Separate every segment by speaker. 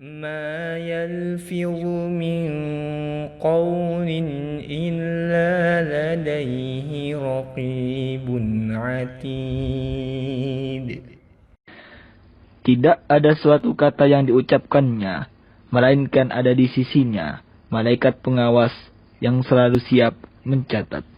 Speaker 1: ما يلفظ من قول إلا لديه رقيب عتيد.
Speaker 2: Tidak ada suatu kata yang diucapkannya, melainkan ada di sisinya malaikat pengawas yang selalu siap mencatat.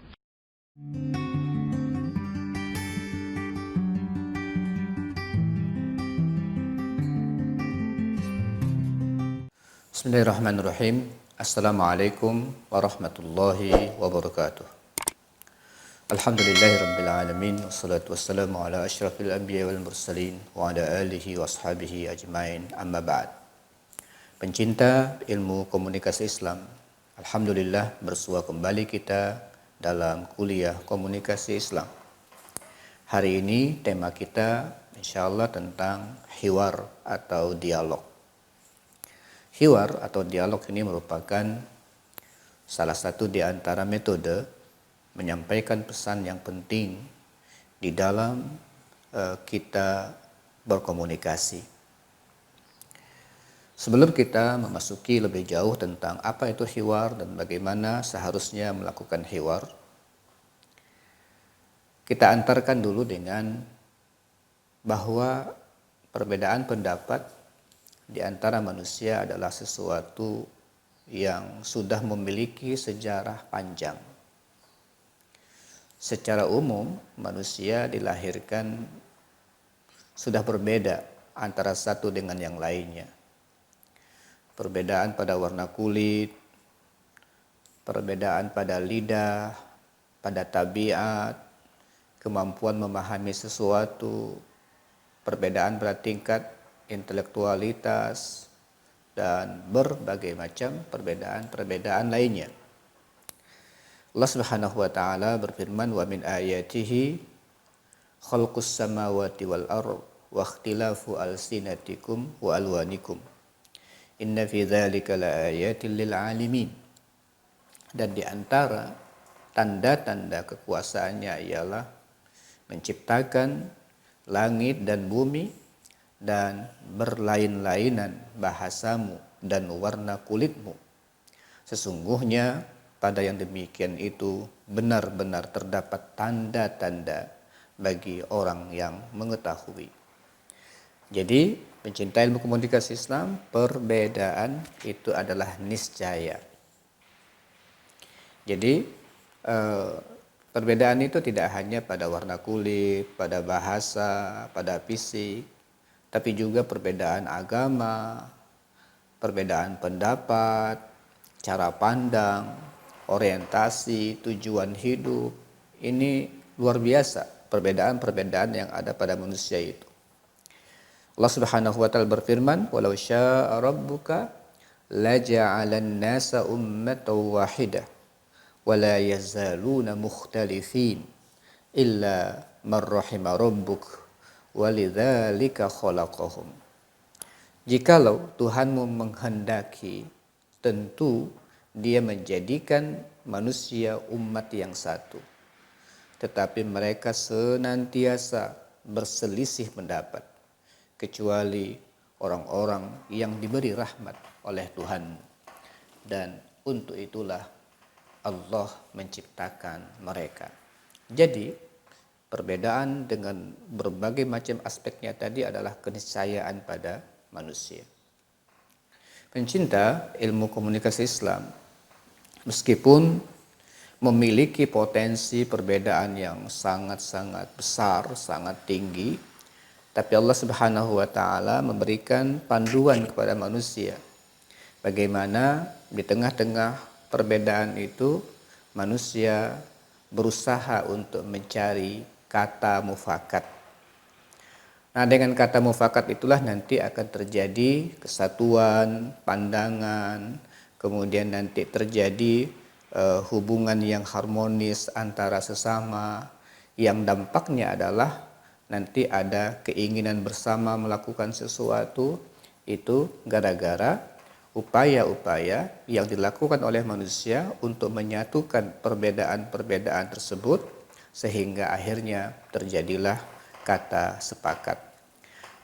Speaker 3: Bismillahirrahmanirrahim. Assalamualaikum warahmatullahi wabarakatuh. Alhamdulillahirabbil alamin wassalatu wassalamu ala asyrafil anbiya wal mursalin wa ala alihi washabihi ajmain. Amma ba'd. Pencinta ilmu komunikasi Islam, alhamdulillah bersua kembali kita dalam kuliah komunikasi Islam. Hari ini tema kita insyaallah tentang hiwar atau dialog. Hiwar atau dialog ini merupakan salah satu di antara metode menyampaikan pesan yang penting di dalam kita berkomunikasi. Sebelum kita memasuki lebih jauh tentang apa itu hiwar dan bagaimana seharusnya melakukan hiwar, kita antarkan dulu dengan bahwa perbedaan pendapat di antara manusia adalah sesuatu yang sudah memiliki sejarah panjang. Secara umum, manusia dilahirkan sudah berbeda antara satu dengan yang lainnya. Perbedaan pada warna kulit, perbedaan pada lidah, pada tabiat, kemampuan memahami sesuatu, perbedaan pada tingkat intelektualitas, dan berbagai macam perbedaan-perbedaan lainnya. Allah Subhanahu wa taala berfirman, wa min ayatihi khalqus samawati wal ardh wa ikhtilafu alsinatikum wa alwanikum inna fi dzalika laayatin lil alamin. Dan di antara tanda-tanda kekuasaannya ialah menciptakan langit dan bumi dan berlain-lainan bahasamu dan warna kulitmu. Sesungguhnya pada yang demikian itu benar-benar terdapat tanda-tanda bagi orang yang mengetahui. Jadi, pencinta ilmu komunikasi Islam, perbedaan itu adalah niscaya. Jadi, perbedaan itu tidak hanya pada warna kulit, pada bahasa, pada fisik, tapi juga perbedaan agama, perbedaan pendapat, cara pandang, orientasi, tujuan hidup. Ini luar biasa perbedaan-perbedaan yang ada pada manusia itu. Allah Subhanahu wa taala berfirman, "Walau syaa rabbuka laja'alan nasa ummatan wahidah wa la yazaluna mukhtalifin illa man rahima rabbuk walidzalika khalaqahum." Jikalau Tuhanmu menghendaki, tentu Dia menjadikan manusia umat yang satu. Tetapi mereka senantiasa berselisih pendapat, kecuali orang-orang yang diberi rahmat oleh Tuhan. Dan untuk itulah Allah menciptakan mereka. Jadi, perbedaan dengan berbagai macam aspeknya tadi adalah keniscayaan pada manusia. Pencinta ilmu komunikasi Islam, meskipun memiliki potensi perbedaan yang sangat-sangat besar, sangat tinggi, tapi Allah Subhanahu wa taala memberikan panduan kepada manusia. Bagaimana di tengah-tengah perbedaan itu manusia berusaha untuk mencari kata mufakat. Nah, dengan kata mufakat itulah nanti akan terjadi kesatuan, pandangan, kemudian nanti terjadi hubungan yang harmonis antara sesama, yang dampaknya adalah nanti ada keinginan bersama melakukan sesuatu, itu gara-gara upaya-upaya yang dilakukan oleh manusia untuk menyatukan perbedaan-perbedaan tersebut, sehingga akhirnya terjadilah kata sepakat.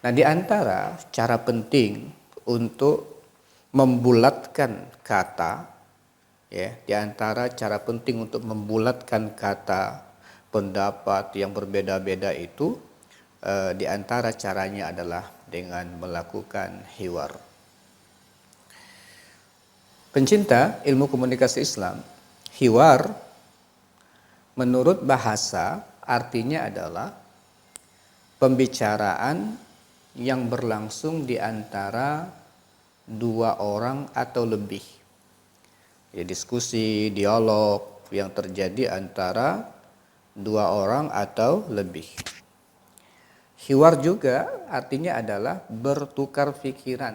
Speaker 3: Nah, di antara cara penting untuk membulatkan kata, ya, di antara cara penting untuk membulatkan kata pendapat yang berbeda-beda itu, di antara caranya adalah dengan melakukan hiwar. Pencinta ilmu komunikasi Islam, hiwar menurut bahasa artinya adalah pembicaraan yang berlangsung di antara dua orang atau lebih. Ya, diskusi, dialog yang terjadi antara dua orang atau lebih. Hiwar juga artinya adalah bertukar pikiran,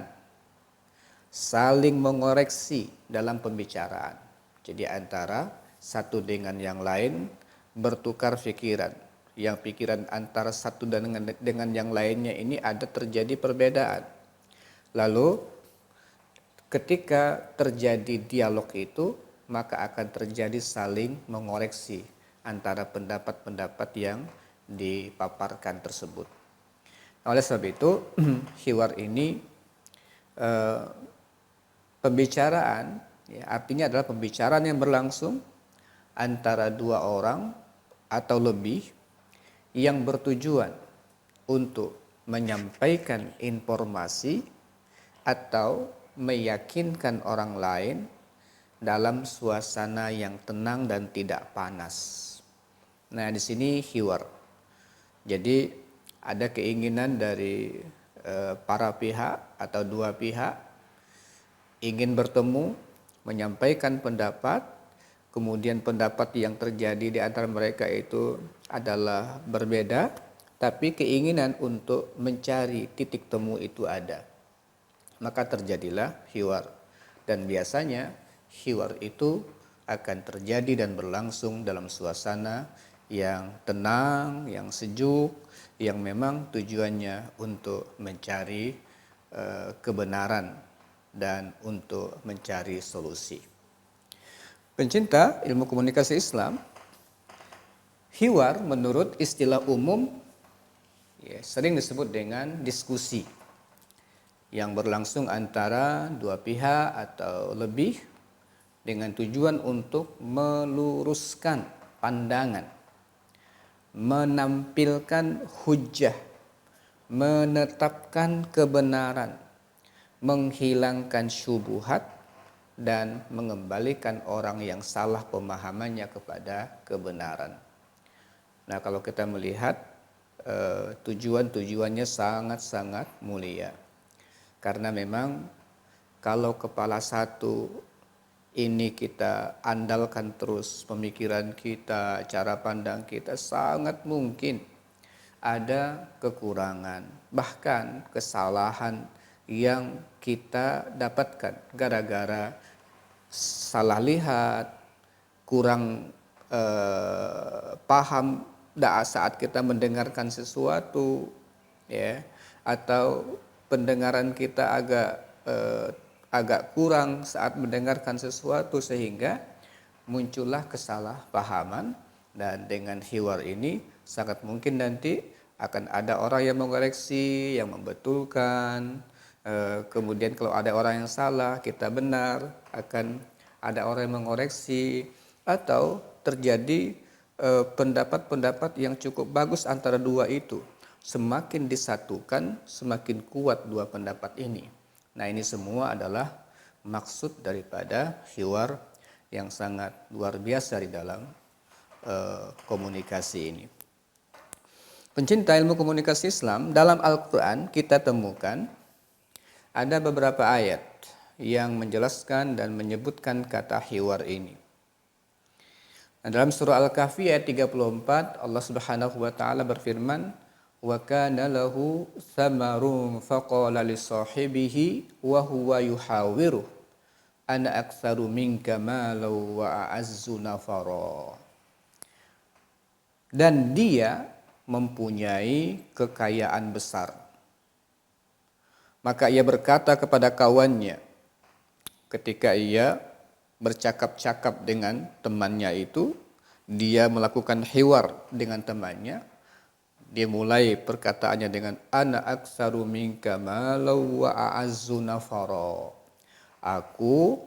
Speaker 3: saling mengoreksi dalam pembicaraan. Jadi antara satu dengan yang lain bertukar pikiran. Yang pikiran antara satu dengan yang lainnya ini ada terjadi perbedaan. Lalu ketika terjadi dialog itu, maka akan terjadi saling mengoreksi antara pendapat-pendapat yang dipaparkan tersebut. Oleh sebab itu, hiwar ini pembicaraan, ya, artinya adalah pembicaraan yang berlangsung antara dua orang atau lebih yang bertujuan untuk menyampaikan informasi atau meyakinkan orang lain dalam suasana yang tenang dan tidak panas. Nah, di sini hiwar. Jadi ada keinginan dari para pihak atau dua pihak ingin bertemu, menyampaikan pendapat, kemudian pendapat yang terjadi di antara mereka itu adalah berbeda, tapi keinginan untuk mencari titik temu itu ada. Maka terjadilah hiwar. Dan biasanya hiwar itu akan terjadi dan berlangsung dalam suasana yang tenang, yang sejuk, yang memang tujuannya untuk mencari kebenaran dan untuk mencari solusi. Pencinta ilmu komunikasi Islam, hiwar menurut istilah umum ya, sering disebut dengan diskusi yang berlangsung antara dua pihak atau lebih dengan tujuan untuk meluruskan pandangan, menampilkan hujjah, menetapkan kebenaran, menghilangkan syubhat, dan mengembalikan orang yang salah pemahamannya kepada kebenaran. Nah, kalau kita melihat tujuan-tujuannya sangat-sangat mulia. Karena memang kalau kepala satu ini kita andalkan terus pemikiran kita, cara pandang kita, sangat mungkin ada kekurangan, bahkan kesalahan yang kita dapatkan gara-gara salah lihat, kurang paham saat kita mendengarkan sesuatu, ya, atau pendengaran kita agak kurang saat mendengarkan sesuatu sehingga muncullah kesalahpahaman. Dan dengan hiwar ini sangat mungkin nanti akan ada orang yang mengoreksi, yang membetulkan. Kemudian kalau ada orang yang salah, kita benar, akan ada orang yang mengoreksi, atau terjadi pendapat-pendapat yang cukup bagus antara dua itu. Semakin disatukan, semakin kuat dua pendapat ini. Nah, ini semua adalah maksud daripada hiwar yang sangat luar biasa di dalam komunikasi ini. Pencinta ilmu komunikasi Islam, dalam Al-Quran kita temukan ada beberapa ayat yang menjelaskan dan menyebutkan kata hiwar ini. Nah, dalam surah Al-Kahfi ayat 34, Allah Subhanahu wa taala berfirman, "Wa kana lahu thamarun faqala li sahibihi wa huwa yuhawiru ana aktsaru minka malan wa a'azzu nafara." Dan dia mempunyai kekayaan besar. Maka ia berkata kepada kawannya ketika ia bercakap-cakap dengan temannya itu, dia melakukan hiwar dengan temannya, Dia mulai perkataannya dengan ana aktsaru minka malau wa a'azzu nafara. Aku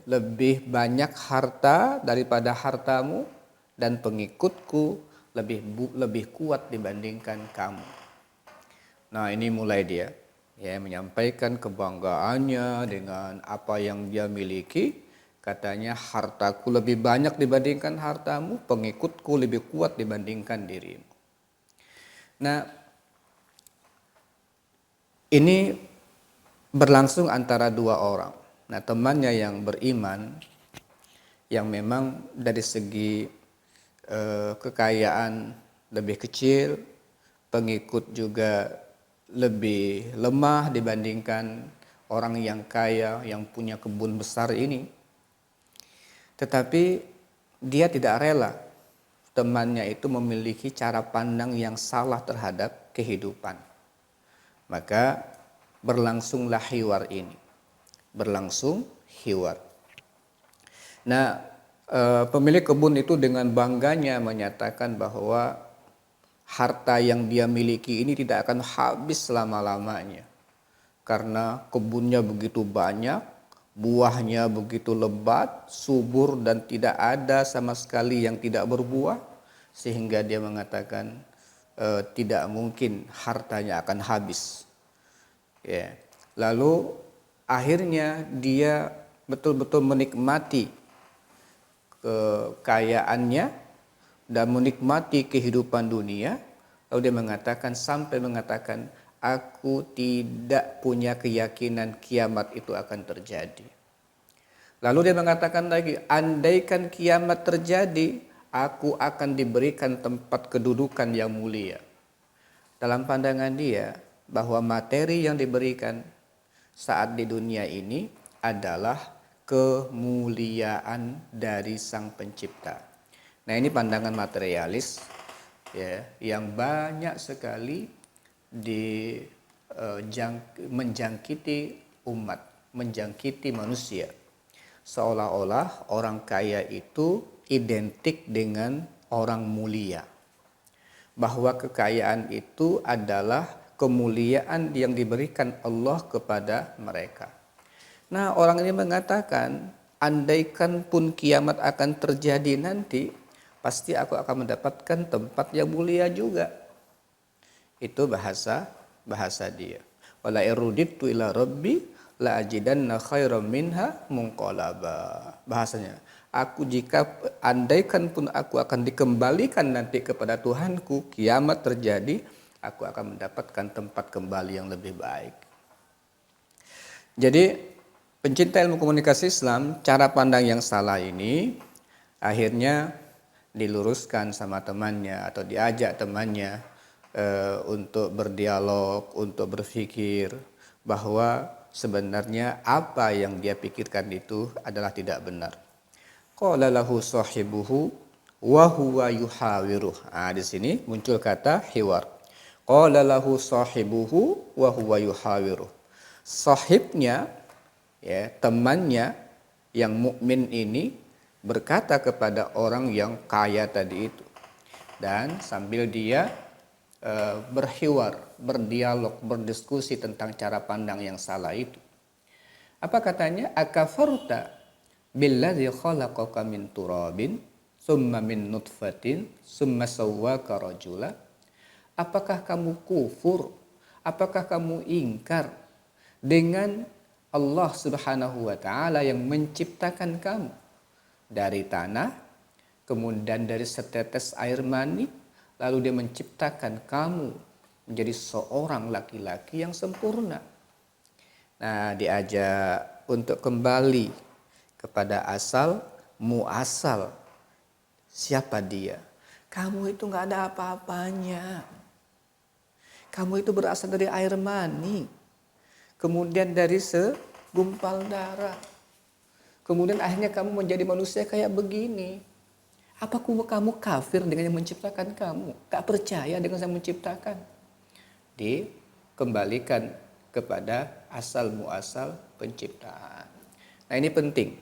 Speaker 3: lebih banyak harta daripada hartamu dan pengikutku lebih kuat dibandingkan kamu. Nah, ini mulai dia menyampaikan kebanggaannya dengan apa yang dia miliki. Katanya hartaku lebih banyak dibandingkan hartamu, pengikutku lebih kuat dibandingkan dirimu. Nah, ini berlangsung antara dua orang. Nah, temannya yang beriman, yang memang dari segi kekayaan lebih kecil, pengikut juga lebih lemah dibandingkan orang yang kaya, yang punya kebun besar ini. Tetapi dia tidak rela temannya itu memiliki cara pandang yang salah terhadap kehidupan. Maka berlangsunglah hiwar ini. Berlangsung hiwar. Nah, pemilik kebun itu dengan bangganya menyatakan bahwa harta yang dia miliki ini tidak akan habis selama-lamanya. Karena kebunnya begitu banyak, buahnya begitu lebat, subur dan tidak ada sama sekali yang tidak berbuah. Sehingga dia mengatakan tidak mungkin hartanya akan habis. Lalu akhirnya dia betul-betul menikmati kekayaannya dan menikmati kehidupan dunia. Lalu dia mengatakan, aku tidak punya keyakinan kiamat itu akan terjadi. Lalu dia mengatakan lagi, andaikan kiamat terjadi, aku akan diberikan tempat kedudukan yang mulia. Dalam pandangan dia, bahwa materi yang diberikan saat di dunia ini adalah kemuliaan dari Sang Pencipta. Nah, ini pandangan materialis yang banyak sekali menjangkiti umat, menjangkiti manusia. Seolah-olah orang kaya itu identik dengan orang mulia. Bahwa kekayaan itu adalah kemuliaan yang diberikan Allah kepada mereka. Nah, orang ini mengatakan, andaikan pun kiamat akan terjadi nanti, pasti aku akan mendapatkan tempat yang mulia juga. Itu bahasa dia. Wala iruditu ila rabbi la ajidanna khairam minha munqalaba. Bahasanya, andaikan pun aku akan dikembalikan nanti kepada Tuhanku, kiamat terjadi, aku akan mendapatkan tempat kembali yang lebih baik. Jadi pencinta ilmu komunikasi Islam, cara pandang yang salah ini akhirnya diluruskan sama temannya atau diajak temannya untuk berdialog, untuk berpikir bahwa sebenarnya apa yang dia pikirkan itu adalah tidak benar. Qala lahu sahibuhu wa huwa yuhawiruh. Di sini muncul kata hiwar. Qala lahu sahibuhu wa huwa yuhawiruh. Sahibnya, temannya yang mukmin ini berkata kepada orang yang kaya tadi itu, dan sambil dia berhiwar, berdialog, berdiskusi tentang cara pandang yang salah itu. Apa katanya? Akafarta billadzi khalaqaka min turabin summa min nutfatin summa sawwaka rajula. Apakah kamu kufur? Apakah kamu ingkar dengan Allah Subhanahu wa taala yang menciptakan kamu dari tanah, kemudian dari setetes air mani, lalu dia menciptakan kamu menjadi seorang laki-laki yang sempurna. Nah, diajak untuk kembali kepada asal muasal. Siapa dia? Kamu itu gak ada apa-apanya. Kamu itu berasal dari air mani. Kemudian dari segumpal darah. Kemudian akhirnya kamu menjadi manusia kayak begini. Apa kamu kafir dengan yang menciptakan kamu? Gak percaya dengan yang menciptakan? Dikembalikan kepada asal muasal penciptaan. Nah, ini penting.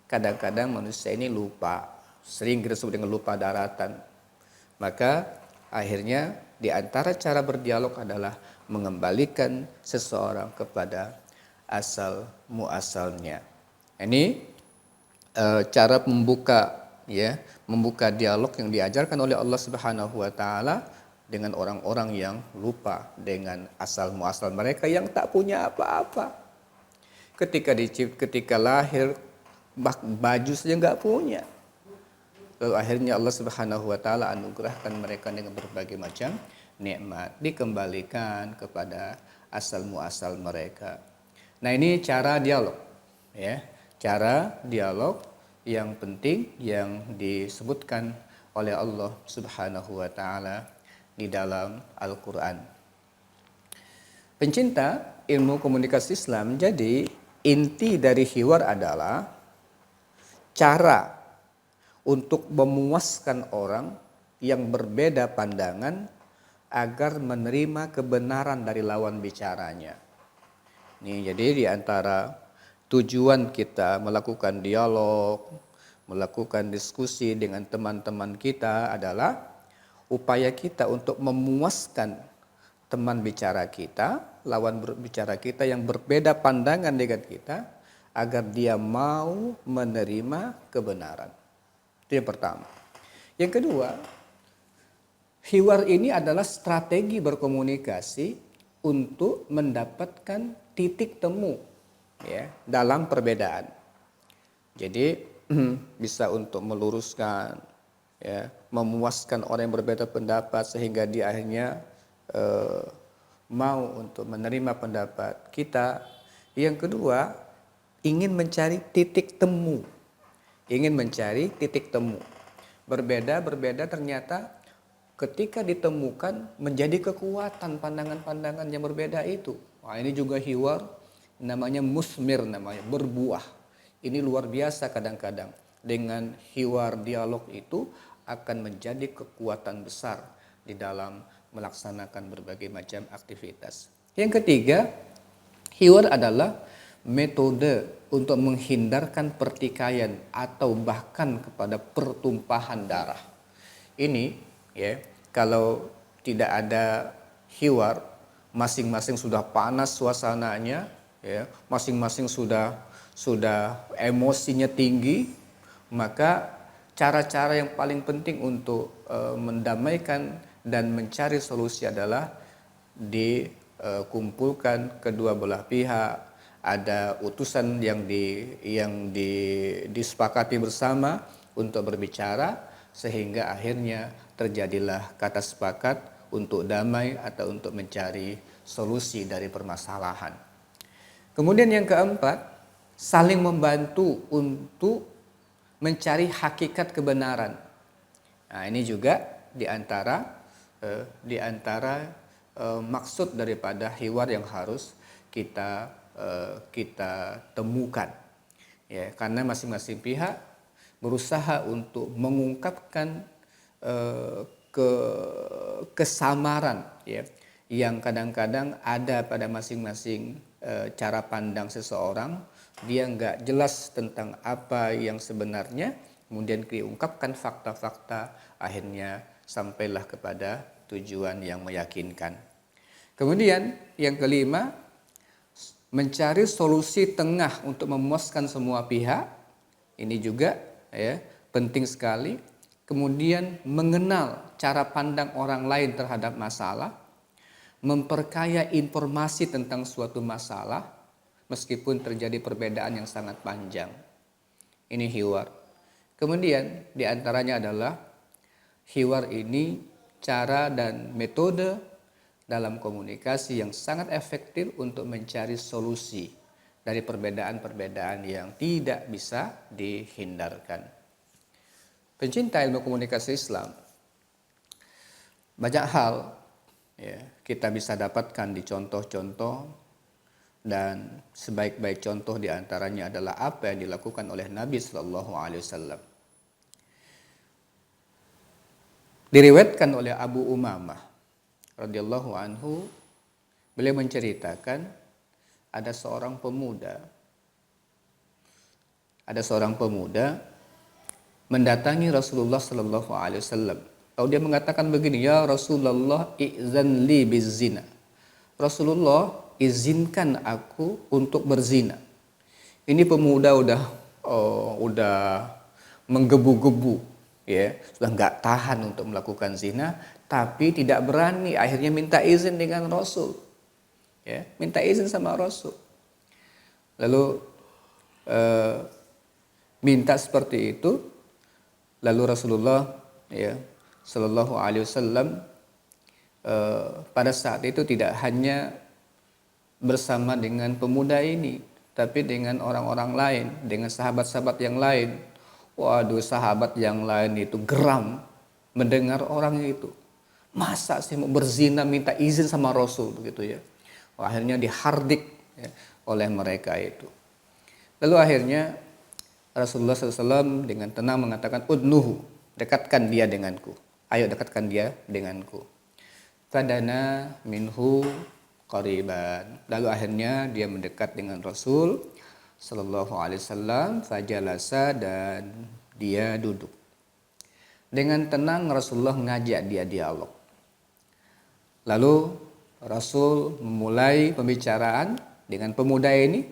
Speaker 3: Kadang-kadang manusia ini lupa. Sering kita sebut dengan lupa daratan. Maka akhirnya di antara cara berdialog adalah mengembalikan seseorang kepada asal muasalnya. Ini cara membuka dialog yang diajarkan oleh Allah Subhanahu wa taala dengan orang-orang yang lupa dengan asal muasal mereka yang tak punya apa-apa. Ketika lahir baju saja nggak punya. Lalu akhirnya Allah Subhanahu wa taala anugerahkan mereka dengan berbagai macam nikmat, dikembalikan kepada asal muasal mereka. Nah, ini cara dialog, ya. Cara dialog yang penting yang disebutkan oleh Allah Subhanahu wa taala di dalam Al-Qur'an. Pencinta ilmu komunikasi Islam, jadi inti dari hiwar adalah cara untuk memuaskan orang yang berbeda pandangan agar menerima kebenaran dari lawan bicaranya. Nih, jadi di antara tujuan kita melakukan dialog, melakukan diskusi dengan teman-teman kita adalah upaya kita untuk memuaskan teman bicara kita, lawan bicara kita yang berbeda pandangan dengan kita, agar dia mau menerima kebenaran. Itu yang pertama. Yang kedua, hiwar ini adalah strategi berkomunikasi untuk mendapatkan titik temu, ya, dalam perbedaan. Jadi bisa untuk meluruskan, ya, memuaskan orang yang berbeda pendapat sehingga dia akhirnya mau untuk menerima pendapat kita. Yang kedua, ingin mencari titik temu. Ingin mencari titik temu. Berbeda ternyata ketika ditemukan menjadi kekuatan pandangan-pandangan yang berbeda itu. Wah, ini juga hiwar, namanya musmir, namanya berbuah. Ini luar biasa kadang-kadang. Dengan hiwar dialog itu akan menjadi kekuatan besar di dalam melaksanakan berbagai macam aktivitas. Yang ketiga, hiwar adalah metode untuk menghindarkan pertikaian atau bahkan kepada pertumpahan darah. Ini, ya, kalau tidak ada hiwar, masing-masing sudah panas suasananya, ya, masing-masing sudah emosinya tinggi, maka cara-cara yang paling penting untuk mendamaikan dan mencari solusi adalah dikumpulkan kedua belah pihak, ada utusan yang disepakati bersama untuk berbicara sehingga akhirnya terjadilah kata sepakat untuk damai atau untuk mencari solusi dari permasalahan. Kemudian yang keempat, saling membantu untuk mencari hakikat kebenaran. Nah, ini juga di antara maksud daripada hiwar yang harus kita temukan, ya, karena masing-masing pihak berusaha untuk mengungkapkan kesamaran, ya, yang kadang-kadang ada pada masing-masing cara pandang seseorang. Dia nggak jelas tentang apa yang sebenarnya, kemudian diungkapkan fakta-fakta, akhirnya sampailah kepada tujuan yang meyakinkan. Kemudian yang kelima, mencari solusi tengah untuk memuaskan semua pihak. Ini juga, ya, penting sekali. Kemudian mengenal cara pandang orang lain terhadap masalah, memperkaya informasi tentang suatu masalah meskipun terjadi perbedaan yang sangat panjang. Ini hiwar. Kemudian diantaranya adalah hiwar ini cara dan metode dalam komunikasi yang sangat efektif untuk mencari solusi dari perbedaan-perbedaan yang tidak bisa dihindarkan. Pencinta ilmu komunikasi Islam, banyak hal, ya, kita bisa dapatkan di contoh-contoh, dan sebaik-baik contoh diantaranya adalah apa yang dilakukan oleh Nabi Shallallahu Alaihi Wasallam. Diriwayatkan oleh Abu Umamah radhiyallahu anhu, beliau menceritakan ada seorang pemuda mendatangi Rasulullah Sallallahu Alaihi Wasallam Kalau dia mengatakan begini, ya Rasulullah izan li bizina. Rasulullah izinkan aku untuk berzina. Ini pemuda udah menggebu-gebu, ya, sudah nggak tahan untuk melakukan zina, tapi tidak berani, akhirnya minta izin dengan Rasul, ya, minta izin sama Rasul. Lalu minta seperti itu, lalu Rasulullah, ya, Shallallahu Alaihi Wasallam pada saat itu tidak hanya bersama dengan pemuda ini, tapi dengan orang-orang lain, dengan sahabat-sahabat yang lain. Waduh, sahabat yang lain itu geram mendengar orang itu. Masa sih mau berzina minta izin sama Rasul begitu ya. Akhirnya dihardik, ya, oleh mereka itu. Lalu akhirnya Rasulullah SAW dengan tenang mengatakan, udnuhu, dekatkan dia denganku. Ayo dekatkan dia denganku. Fadana minhu qariban. Lalu akhirnya dia mendekat dengan Rasul Sallallahu Alaihi Wasallam, fajalasa, dan dia duduk. Dengan tenang Rasulullah mengajak dia dialog. Lalu Rasul memulai pembicaraan dengan pemuda ini.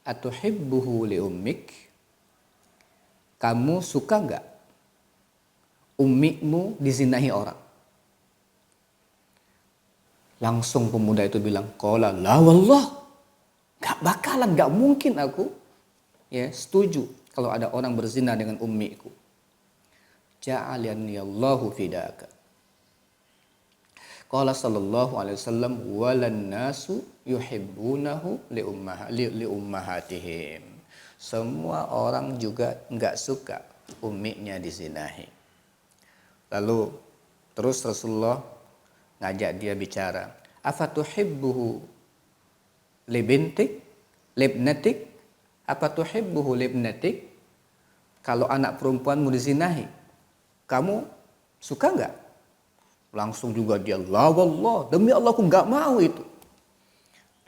Speaker 3: Atuhibbuhu li ummik? Kamu suka nggak ummikmu dizinahi orang? Langsung pemuda itu bilang, qala la wallah. Gak bakalan, gak mungkin aku, ya, setuju kalau ada orang berzina dengan ummiku. Ja'alani Allahu fidaka. Qala sallallahu alaihi wasallam, walan nasu yuhibbunahu li ummahatihim. Semua orang juga nggak suka ummiknya dizinahi. Lalu terus Rasulullah ngajak dia bicara. Afatuhibbuhu libintik, libnatik, apa tuhibbuhu libnatik? Kalau anak perempuanmu dizinahi, kamu suka nggak? Langsung juga dia, la wallah, demi Allah aku nggak mau itu.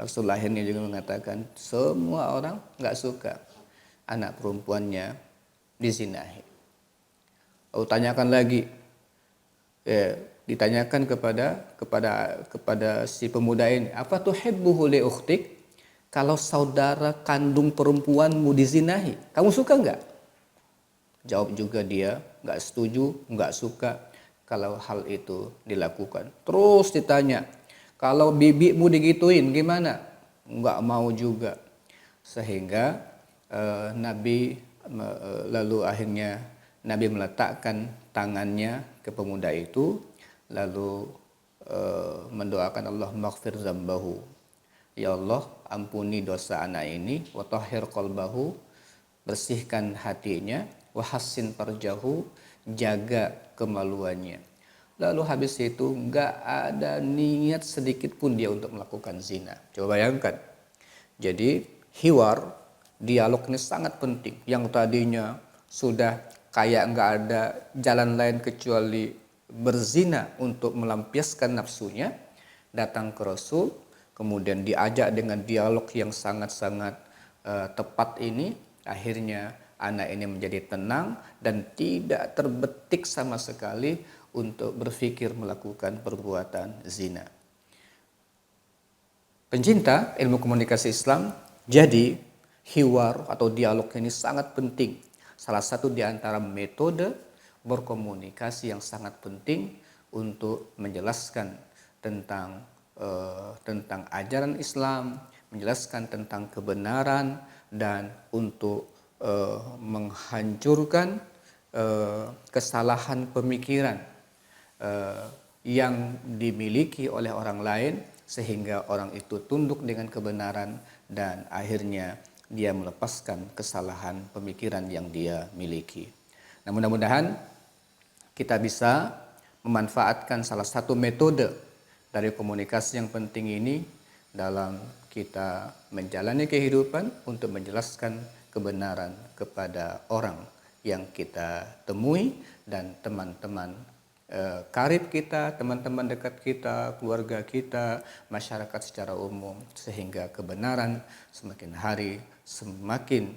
Speaker 3: Rasulullah akhirnya juga mengatakan, semua orang nggak suka anak perempuannya dizinahi. Lalu tanyakan lagi, ya, ditanyakan kepada si pemuda ini, apa tuhibbuhu li ukhtik? Kalau saudara kandung perempuanmu dizinahi, kamu suka nggak? Jawab juga dia, nggak setuju, nggak suka kalau hal itu dilakukan. Terus ditanya, kalau bibimu digituin gimana? Nggak mau juga. Sehingga Nabi lalu akhirnya Nabi meletakkan tangannya ke pemuda itu, lalu mendoakan Allah maghfir zambahu. Ya Allah, ampuni dosa anak ini, wa tahhir qalbahu, bersihkan hatinya, wa hassin farjahu, jaga kemaluannya. Lalu habis itu enggak ada niat sedikit pun dia untuk melakukan zina. Coba bayangkan. Jadi hiwar, dialog ini sangat penting. Yang tadinya sudah kayak enggak ada jalan lain kecuali berzina untuk melampiaskan nafsunya, datang ke Rasul, kemudian diajak dengan dialog yang sangat-sangat tepat ini, akhirnya anak ini menjadi tenang dan tidak terbetik sama sekali untuk berpikir melakukan perbuatan zina. Pencinta ilmu komunikasi Islam, jadi hiwar atau dialog ini sangat penting. Salah satu di antara metode berkomunikasi yang sangat penting untuk menjelaskan tentang ajaran Islam, menjelaskan tentang kebenaran, dan untuk menghancurkan kesalahan pemikiran yang dimiliki oleh orang lain, sehingga orang itu tunduk dengan kebenaran dan akhirnya dia melepaskan kesalahan pemikiran yang dia miliki. Nah, mudah-mudahan kita bisa memanfaatkan salah satu metode dari komunikasi yang penting ini dalam kita menjalani kehidupan untuk menjelaskan kebenaran kepada orang yang kita temui dan teman-teman karib kita, teman-teman dekat kita, keluarga kita, masyarakat secara umum, sehingga kebenaran semakin hari semakin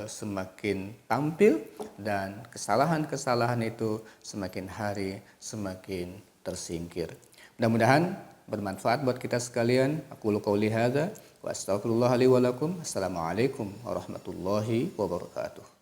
Speaker 3: semakin tampil dan kesalahan-kesalahan itu semakin hari semakin tersingkir. Mudah-mudahan bermanfaat buat kita sekalian. Aku qouli hadza wa astaghfirullah li wa lakum. Assalamualaikum warahmatullahi wabarakatuh.